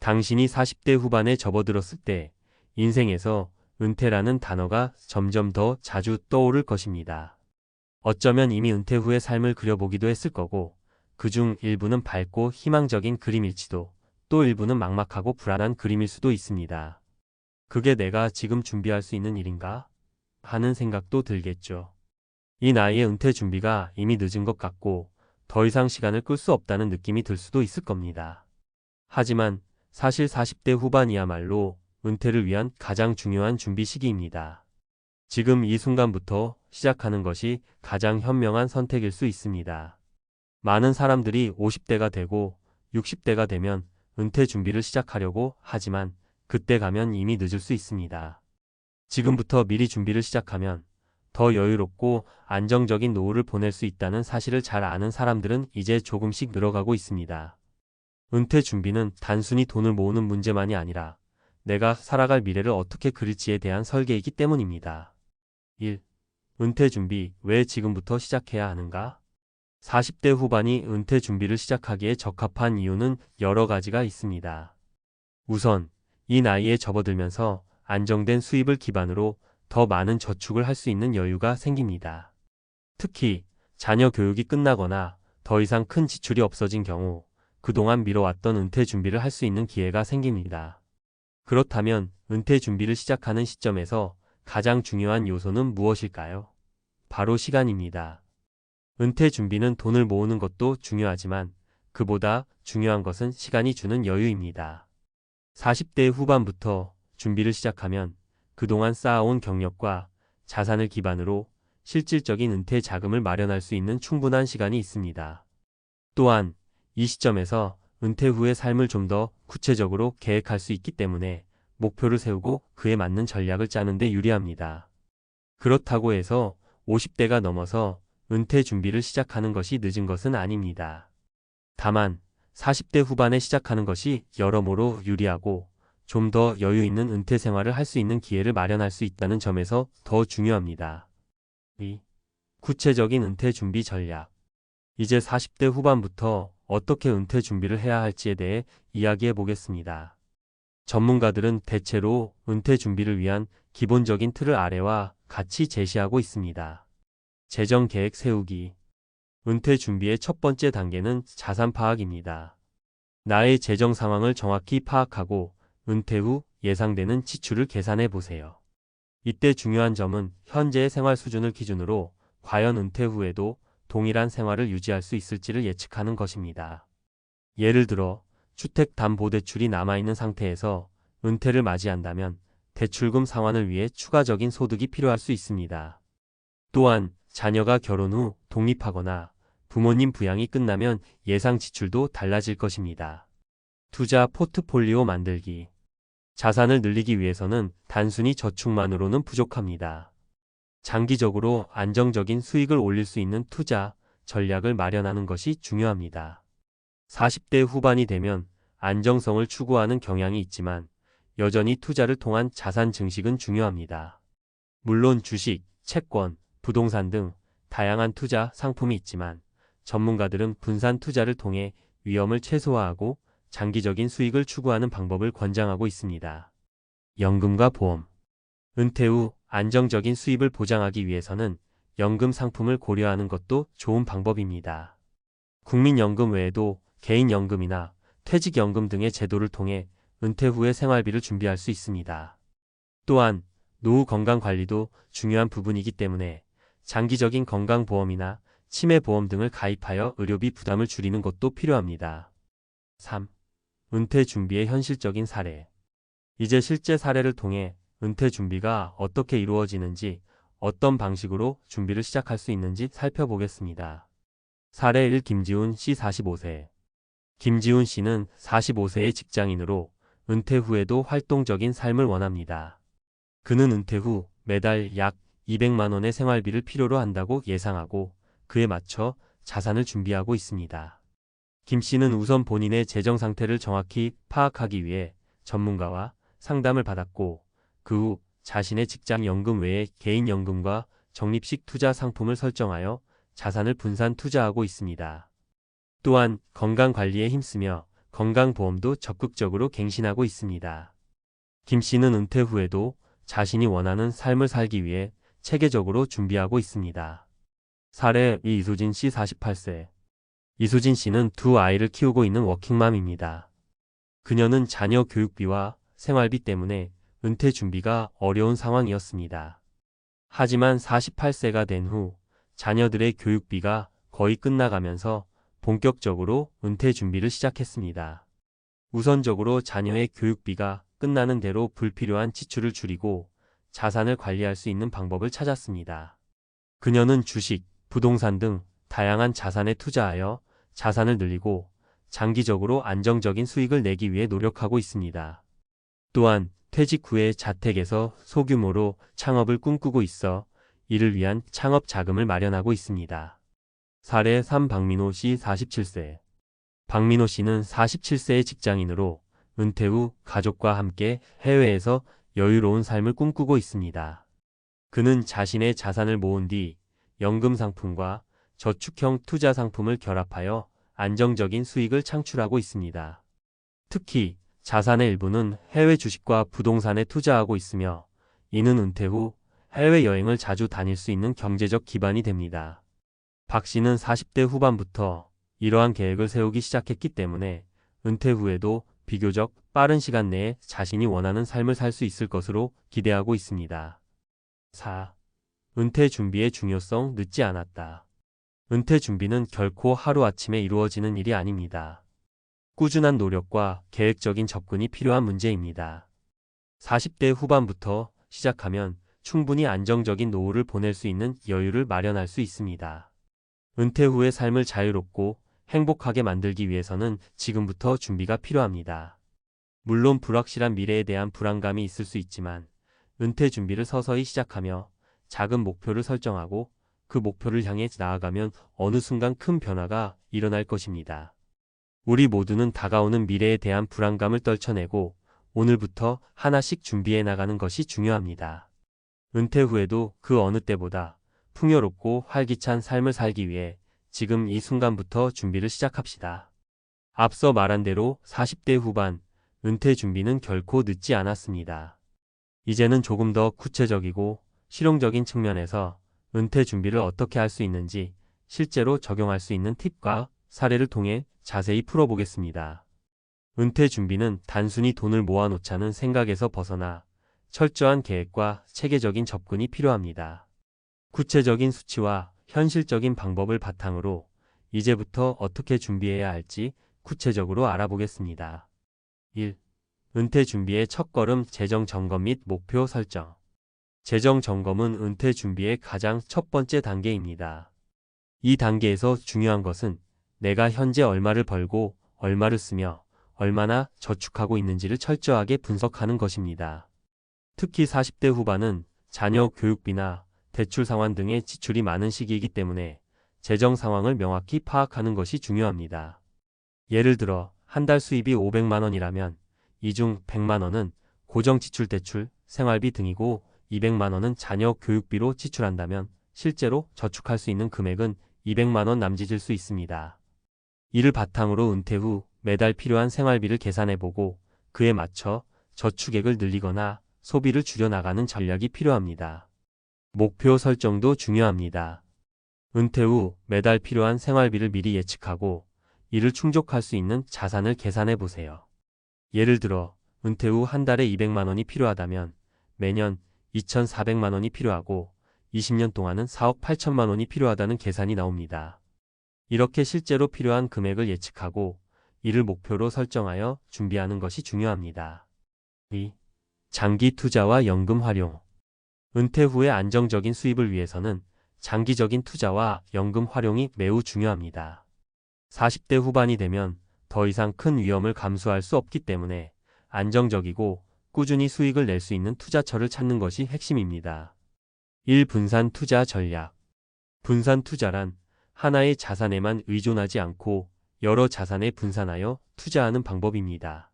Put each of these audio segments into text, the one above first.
당신이 40대 후반에 접어들었을 때 인생에서 은퇴라는 단어가 점점 더 자주 떠오를 것입니다. 어쩌면 이미 은퇴 후의 삶을 그려보기도 했을 거고, 그중 일부는 밝고 희망적인 그림일지도, 또 일부는 막막하고 불안한 그림일 수도 있습니다. 그게 내가 지금 준비할 수 있는 일인가? 하는 생각도 들겠죠. 이 나이에 은퇴 준비가 이미 늦은 것 같고, 더 이상 시간을 끌 수 없다는 느낌이 들 수도 있을 겁니다. 하지만 사실 40대 후반이야말로 은퇴를 위한 가장 중요한 준비 시기입니다. 지금 이 순간부터 시작하는 것이 가장 현명한 선택일 수 있습니다. 많은 사람들이 50대가 되고 60대가 되면 은퇴 준비를 시작하려고 하지만 그때 가면 이미 늦을 수 있습니다. 지금부터 미리 준비를 시작하면 더 여유롭고 안정적인 노후를 보낼 수 있다는 사실을 잘 아는 사람들은 이제 조금씩 늘어가고 있습니다. 은퇴 준비는 단순히 돈을 모으는 문제만이 아니라 내가 살아갈 미래를 어떻게 그릴지에 대한 설계이기 때문입니다. 1. 은퇴 준비, 왜 지금부터 시작해야 하는가? 40대 후반이 은퇴 준비를 시작하기에 적합한 이유는 여러 가지가 있습니다. 우선, 이 나이에 접어들면서 안정된 수입을 기반으로 더 많은 저축을 할 수 있는 여유가 생깁니다. 특히 자녀 교육이 끝나거나 더 이상 큰 지출이 없어진 경우 그동안 미뤄왔던 은퇴 준비를 할 수 있는 기회가 생깁니다. 그렇다면 은퇴 준비를 시작하는 시점에서 가장 중요한 요소는 무엇일까요? 바로 시간입니다. 은퇴 준비는 돈을 모으는 것도 중요하지만 그보다 중요한 것은 시간이 주는 여유입니다. 40대 후반부터 준비를 시작하면 그동안 쌓아온 경력과 자산을 기반으로 실질적인 은퇴 자금을 마련할 수 있는 충분한 시간이 있습니다. 또한 이 시점에서 은퇴 후의 삶을 좀 더 구체적으로 계획할 수 있기 때문에 목표를 세우고 그에 맞는 전략을 짜는 데 유리합니다. 그렇다고 해서 50대가 넘어서 은퇴 준비를 시작하는 것이 늦은 것은 아닙니다. 다만 40대 후반에 시작하는 것이 여러모로 유리하고 좀 더 여유 있는 은퇴 생활을 할 수 있는 기회를 마련할 수 있다는 점에서 더 중요합니다. 2. 구체적인 은퇴 준비 전략. 이제 40대 후반부터 어떻게 은퇴 준비를 해야 할지에 대해 이야기해 보겠습니다. 전문가들은 대체로 은퇴 준비를 위한 기본적인 틀을 아래와 같이 제시하고 있습니다. 재정 계획 세우기. 은퇴 준비의 첫 번째 단계는 자산 파악입니다. 나의 재정 상황을 정확히 파악하고 은퇴 후 예상되는 지출을 계산해 보세요. 이때 중요한 점은 현재의 생활 수준을 기준으로 과연 은퇴 후에도 동일한 생활을 유지할 수 있을지를 예측하는 것입니다. 예를 들어 주택담보대출이 남아있는 상태에서 은퇴를 맞이한다면 대출금 상환을 위해 추가적인 소득이 필요할 수 있습니다. 또한 자녀가 결혼 후 독립하거나 부모님 부양이 끝나면 예상 지출도 달라질 것입니다. 투자 포트폴리오 만들기. 자산을 늘리기 위해서는 단순히 저축만으로는 부족합니다. 장기적으로 안정적인 수익을 올릴 수 있는 투자 전략을 마련하는 것이 중요합니다. 40대 후반이 되면 안정성을 추구하는 경향이 있지만 여전히 투자를 통한 자산 증식은 중요합니다. 물론 주식, 채권, 부동산 등 다양한 투자 상품이 있지만 전문가들은 분산 투자를 통해 위험을 최소화하고 장기적인 수익을 추구하는 방법을 권장하고 있습니다. 연금과 보험. 은퇴 후 안정적인 수입을 보장하기 위해서는 연금 상품을 고려하는 것도 좋은 방법입니다. 국민연금 외에도 개인연금이나 퇴직연금 등의 제도를 통해 은퇴 후의 생활비를 준비할 수 있습니다. 또한 노후 건강관리도 중요한 부분이기 때문에 장기적인 건강보험이나 치매보험 등을 가입하여 의료비 부담을 줄이는 것도 필요합니다. 3. 은퇴 준비의 현실적인 사례. 이제 실제 사례를 통해 은퇴 준비가 어떻게 이루어지는지, 어떤 방식으로 준비를 시작할 수 있는지 살펴보겠습니다. 사례 1. 김지훈 씨 45세. 김지훈 씨는 45세의 직장인으로 은퇴 후에도 활동적인 삶을 원합니다. 그는 은퇴 후 매달 약 200만 원의 생활비를 필요로 한다고 예상하고 그에 맞춰 자산을 준비하고 있습니다. 김 씨는 우선 본인의 재정 상태를 정확히 파악하기 위해 전문가와 상담을 받았고 그 후 자신의 직장 연금 외에 개인연금과 적립식 투자 상품을 설정하여 자산을 분산 투자하고 있습니다. 또한 건강관리에 힘쓰며 건강보험도 적극적으로 갱신하고 있습니다. 김 씨는 은퇴 후에도 자신이 원하는 삶을 살기 위해 체계적으로 준비하고 있습니다. 사례 이수진 씨 48세. 이수진 씨는 두 아이를 키우고 있는 워킹맘입니다. 그녀는 자녀 교육비와 생활비 때문에 은퇴 준비가 어려운 상황이었습니다. 하지만 48세가 된 후 자녀들의 교육비가 거의 끝나가면서 본격적으로 은퇴 준비를 시작했습니다. 우선적으로 자녀의 교육비가 끝나는 대로 불필요한 지출을 줄이고 자산을 관리할 수 있는 방법을 찾았습니다. 그녀는 주식, 부동산 등 다양한 자산에 투자하여 자산을 늘리고 장기적으로 안정적인 수익을 내기 위해 노력하고 있습니다. 또한 퇴직 후에 자택에서 소규모로 창업을 꿈꾸고 있어 이를 위한 창업 자금을 마련하고 있습니다. 사례 3 박민호 씨 47세. 박민호 씨는 47세의 직장인으로 은퇴 후 가족과 함께 해외에서 여유로운 삶을 꿈꾸고 있습니다. 그는 자신의 자산을 모은 뒤 연금 상품과 저축형 투자 상품을 결합하여 안정적인 수익을 창출하고 있습니다. 특히 자산의 일부는 해외 주식과 부동산에 투자하고 있으며 이는 은퇴 후 해외여행을 자주 다닐 수 있는 경제적 기반이 됩니다. 박 씨는 40대 후반부터 이러한 계획을 세우기 시작했기 때문에 은퇴 후에도 비교적 빠른 시간 내에 자신이 원하는 삶을 살 수 있을 것으로 기대하고 있습니다. 4. 은퇴 준비의 중요성 늦지 않았다. 은퇴 준비는 결코 하루아침에 이루어지는 일이 아닙니다. 꾸준한 노력과 계획적인 접근이 필요한 문제입니다. 40대 후반부터 시작하면 충분히 안정적인 노후를 보낼 수 있는 여유를 마련할 수 있습니다. 은퇴 후의 삶을 자유롭고 행복하게 만들기 위해서는 지금부터 준비가 필요합니다. 물론 불확실한 미래에 대한 불안감이 있을 수 있지만 은퇴 준비를 서서히 시작하며 작은 목표를 설정하고 그 목표를 향해 나아가면 어느 순간 큰 변화가 일어날 것입니다. 우리 모두는 다가오는 미래에 대한 불안감을 떨쳐내고 오늘부터 하나씩 준비해 나가는 것이 중요합니다. 은퇴 후에도 그 어느 때보다 풍요롭고 활기찬 삶을 살기 위해 지금 이 순간부터 준비를 시작합시다. 앞서 말한 대로 40대 후반 은퇴 준비는 결코 늦지 않았습니다. 이제는 조금 더 구체적이고 실용적인 측면에서 은퇴 준비를 어떻게 할 수 있는지 실제로 적용할 수 있는 팁과 사례를 통해 자세히 풀어보겠습니다. 은퇴 준비는 단순히 돈을 모아놓자는 생각에서 벗어나 철저한 계획과 체계적인 접근이 필요합니다. 구체적인 수치와 현실적인 방법을 바탕으로 이제부터 어떻게 준비해야 할지 구체적으로 알아보겠습니다. 1. 은퇴 준비의 첫걸음 재정 점검 및 목표 설정. 재정 점검은 은퇴 준비의 가장 첫 번째 단계입니다. 이 단계에서 중요한 것은 내가 현재 얼마를 벌고 얼마를 쓰며 얼마나 저축하고 있는지를 철저하게 분석하는 것입니다. 특히 40대 후반은 자녀 교육비나 대출 상환 등의 지출이 많은 시기이기 때문에 재정 상황을 명확히 파악하는 것이 중요합니다. 예를 들어 한 달 수입이 500만 원이라면 이 중 100만 원은 고정 지출 대출, 생활비 등이고 200만 원은 자녀 교육비로 지출한다면 실제로 저축할 수 있는 금액은 200만 원 남짓일 수 있습니다. 이를 바탕으로 은퇴 후 매달 필요한 생활비를 계산해보고 그에 맞춰 저축액을 늘리거나 소비를 줄여나가는 전략이 필요합니다. 목표 설정도 중요합니다. 은퇴 후 매달 필요한 생활비를 미리 예측하고 이를 충족할 수 있는 자산을 계산해보세요. 예를 들어 은퇴 후 한 달에 200만 원이 필요하다면 매년 2,400만 원이 필요하고 20년 동안은 4억 8천만 원이 필요하다는 계산이 나옵니다. 이렇게 실제로 필요한 금액을 예측하고 이를 목표로 설정하여 준비하는 것이 중요합니다. 2. 장기 투자와 연금 활용. 은퇴 후의 안정적인 수입을 위해서는 장기적인 투자와 연금 활용이 매우 중요합니다. 40대 후반이 되면 더 이상 큰 위험을 감수할 수 없기 때문에 안정적이고 꾸준히 수익을 낼 수 있는 투자처를 찾는 것이 핵심입니다. 1. 분산 투자 전략. 분산 투자란 하나의 자산에만 의존하지 않고 여러 자산에 분산하여 투자하는 방법입니다.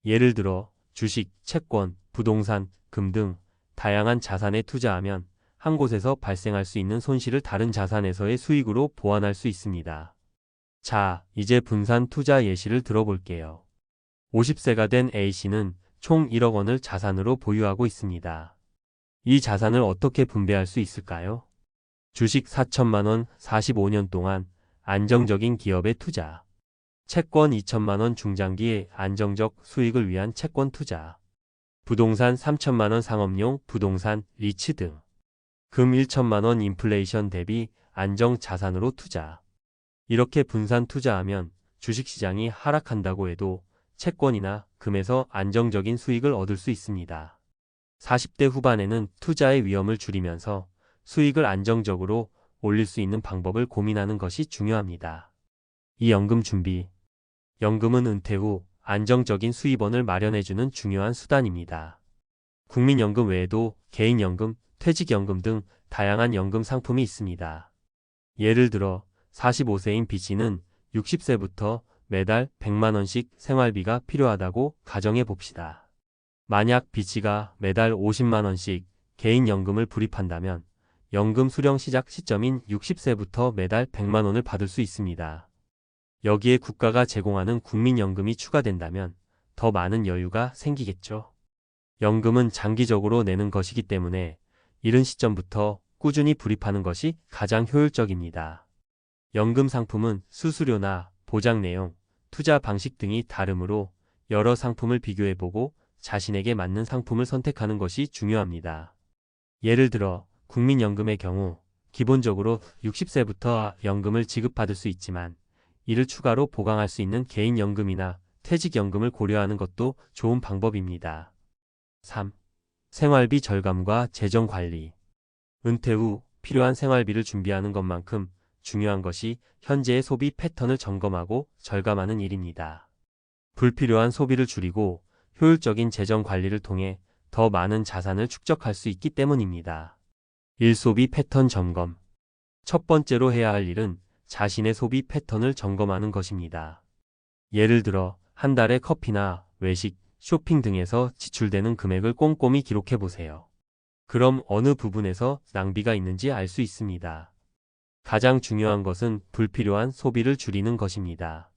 예를 들어 주식, 채권, 부동산, 금 등 다양한 자산에 투자하면 한 곳에서 발생할 수 있는 손실을 다른 자산에서의 수익으로 보완할 수 있습니다. 자, 이제 분산 투자 예시를 들어볼게요. 50세가 된 A씨는 총 1억 원을 자산으로 보유하고 있습니다. 이 자산을 어떻게 분배할 수 있을까요? 주식 4천만 원 45년 동안 안정적인 기업에 투자. 채권 2천만 원 중장기 안정적 수익을 위한 채권 투자. 부동산 3천만 원 상업용 부동산 리츠 등. 금 1천만 원 인플레이션 대비 안정 자산으로 투자. 이렇게 분산 투자하면 주식시장이 하락한다고 해도 채권이나 금에서 안정적인 수익을 얻을 수 있습니다. 40대 후반에는 투자의 위험을 줄이면서 수익을 안정적으로 올릴 수 있는 방법을 고민하는 것이 중요합니다. 이 연금 준비. 연금은 은퇴 후 안정적인 수입원을 마련해주는 중요한 수단입니다. 국민연금 외에도 개인연금, 퇴직연금 등 다양한 연금 상품이 있습니다. 예를 들어 45세인 B씨는 60세부터 매달 100만 원씩 생활비가 필요하다고 가정해 봅시다. 만약 B씨가 매달 50만 원씩 개인연금을 불입한다면 연금 수령 시작 시점인 60세부터 매달 100만 원을 받을 수 있습니다. 여기에 국가가 제공하는 국민연금이 추가된다면 더 많은 여유가 생기겠죠. 연금은 장기적으로 내는 것이기 때문에 이른 시점부터 꾸준히 불입하는 것이 가장 효율적입니다. 연금 상품은 수수료나 보장 내용, 투자 방식 등이 다르므로 여러 상품을 비교해보고 자신에게 맞는 상품을 선택하는 것이 중요합니다. 예를 들어 국민연금의 경우 기본적으로 60세부터 연금을 지급받을 수 있지만 이를 추가로 보강할 수 있는 개인연금이나 퇴직연금을 고려하는 것도 좋은 방법입니다. 3. 생활비 절감과 재정관리. 은퇴 후 필요한 생활비를 준비하는 것만큼 중요한 것이 현재의 소비 패턴을 점검하고 절감하는 일입니다. 불필요한 소비를 줄이고 효율적인 재정 관리를 통해 더 많은 자산을 축적할 수 있기 때문입니다. 1. 소비 패턴 점검. 첫 번째로 해야 할 일은 자신의 소비 패턴을 점검하는 것입니다. 예를 들어 한 달에 커피나 외식, 쇼핑 등에서 지출되는 금액을 꼼꼼히 기록해 보세요. 그럼 어느 부분에서 낭비가 있는지 알 수 있습니다. 가장 중요한 것은 불필요한 소비를 줄이는 것입니다.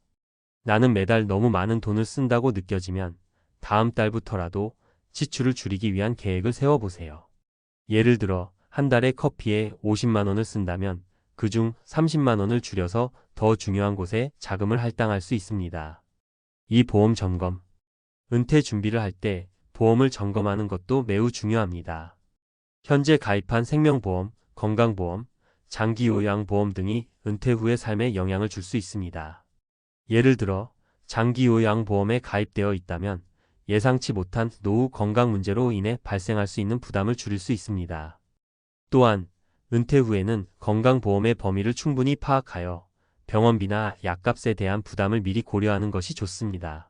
나는 매달 너무 많은 돈을 쓴다고 느껴지면 다음 달부터라도 지출을 줄이기 위한 계획을 세워보세요. 예를 들어 한 달에 커피에 50만 원을 쓴다면 그중 30만 원을 줄여서 더 중요한 곳에 자금을 할당할 수 있습니다. 이 보험 점검. 은퇴 준비를 할 때 보험을 점검하는 것도 매우 중요합니다. 현재 가입한 생명보험, 건강보험, 장기요양보험 등이 은퇴 후의 삶에 영향을 줄 수 있습니다. 예를 들어 장기요양보험에 가입되어 있다면 예상치 못한 노후 건강 문제로 인해 발생할 수 있는 부담을 줄일 수 있습니다. 또한 은퇴 후에는 건강보험의 범위를 충분히 파악하여 병원비나 약값에 대한 부담을 미리 고려하는 것이 좋습니다.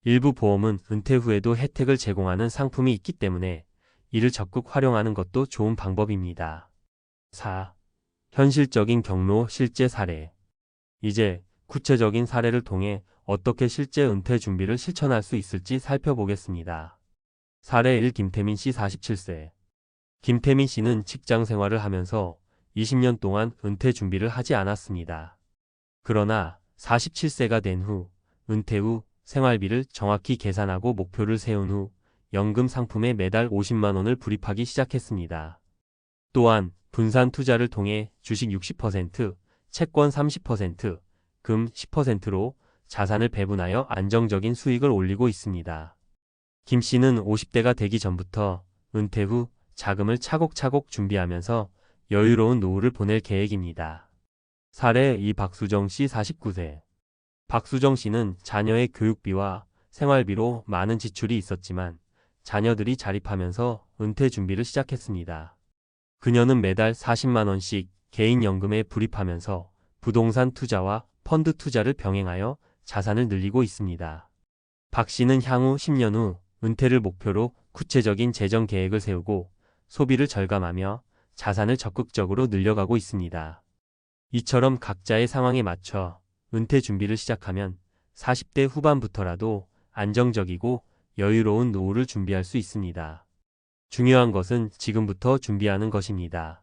일부 보험은 은퇴 후에도 혜택을 제공하는 상품이 있기 때문에 이를 적극 활용하는 것도 좋은 방법입니다. 4. 현실적인 경로 실제 사례. 이제 구체적인 사례를 통해 어떻게 실제 은퇴 준비를 실천할 수 있을지 살펴보겠습니다. 사례 1. 김태민 씨 47세. 김태민 씨는 직장 생활을 하면서 20년 동안 은퇴 준비를 하지 않았습니다. 그러나 47세가 된 후, 은퇴 후 생활비를 정확히 계산하고 목표를 세운 후 연금 상품에 매달 50만 원을 불입하기 시작했습니다. 또한 분산 투자를 통해 주식 60%, 채권 30%, 금 10%로 자산을 배분하여 안정적인 수익을 올리고 있습니다. 김 씨는 50대가 되기 전부터 은퇴 후 자금을 차곡차곡 준비하면서 여유로운 노후를 보낼 계획입니다. 사례 2. 박수정 씨 49세. 박수정 씨는 자녀의 교육비와 생활비로 많은 지출이 있었지만 자녀들이 자립하면서 은퇴 준비를 시작했습니다. 그녀는 매달 40만 원씩 개인연금에 불입하면서 부동산 투자와 펀드 투자를 병행하여 자산을 늘리고 있습니다. 박 씨는 향후 10년 후 은퇴를 목표로 구체적인 재정 계획을 세우고 소비를 절감하며 자산을 적극적으로 늘려가고 있습니다. 이처럼 각자의 상황에 맞춰 은퇴 준비를 시작하면 40대 후반부터라도 안정적이고 여유로운 노후를 준비할 수 있습니다. 중요한 것은 지금부터 준비하는 것입니다.